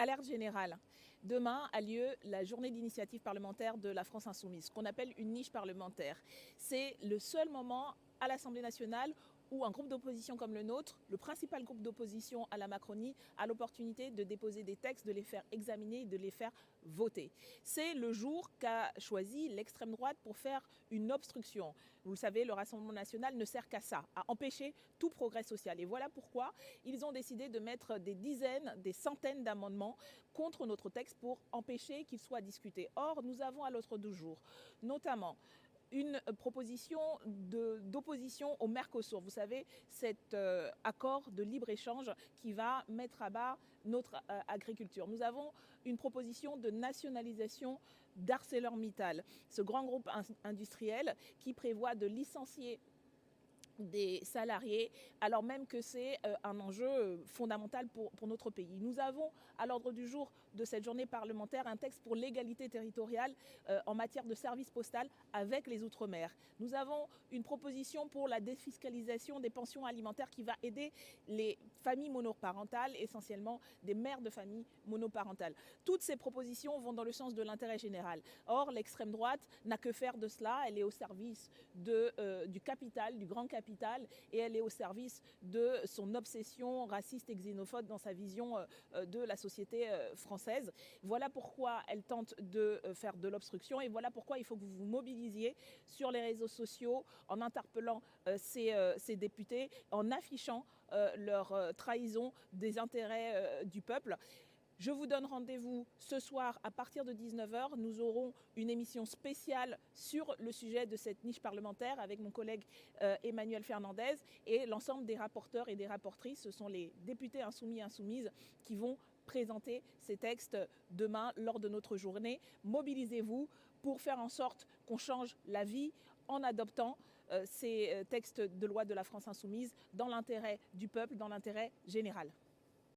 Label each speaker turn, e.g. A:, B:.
A: Alerte générale. Demain a lieu la journée d'initiative parlementaire de la France Insoumise, qu'on appelle une niche parlementaire. C'est le seul moment à l'Assemblée nationale où un groupe d'opposition comme le nôtre, le principal groupe d'opposition à la Macronie, a l'opportunité de déposer des textes, de les faire examiner et de les faire voter. C'est le jour qu'a choisi l'extrême droite pour faire une obstruction. Vous le savez, le Rassemblement national ne sert qu'à ça, à empêcher tout progrès social. Et voilà pourquoi ils ont décidé de mettre des dizaines, des centaines d'amendements contre notre texte pour empêcher qu'il soit discuté. Or, nous avons à l'ordre du jour, notamment, une proposition d'opposition au Mercosur. Vous savez, cet accord de libre-échange qui va mettre à bas notre agriculture. Nous avons une proposition de nationalisation d'ArcelorMittal, ce grand groupe industriel qui prévoit de licencier des salariés, alors même que c'est un enjeu fondamental pour notre pays. Nous avons à l'ordre du jour de cette journée parlementaire un texte pour l'égalité territoriale en matière de service postal avec les Outre-mer. Nous avons une proposition pour la défiscalisation des pensions alimentaires qui va aider les familles monoparentales, essentiellement des mères de familles monoparentales. Toutes ces propositions vont dans le sens de l'intérêt général. Or, l'extrême droite n'a que faire de cela. Elle est au service du capital, du grand capital, et elle est au service de son obsession raciste et xénophobe dans sa vision de la société française. Voilà pourquoi elle tente de faire de l'obstruction et voilà pourquoi il faut que vous vous mobilisiez sur les réseaux sociaux en interpellant ces députés, en affichant leur trahison des intérêts du peuple. Je vous donne rendez-vous ce soir à partir de 19h. Nous aurons une émission spéciale sur le sujet de cette niche parlementaire avec mon collègue Emmanuel Fernandez et l'ensemble des rapporteurs et des rapportrices. Ce sont les députés insoumis et insoumises qui vont présenter ces textes demain lors de notre journée. Mobilisez-vous pour faire en sorte qu'on change la vie en adoptant ces textes de loi de la France insoumise dans l'intérêt du peuple, dans l'intérêt général.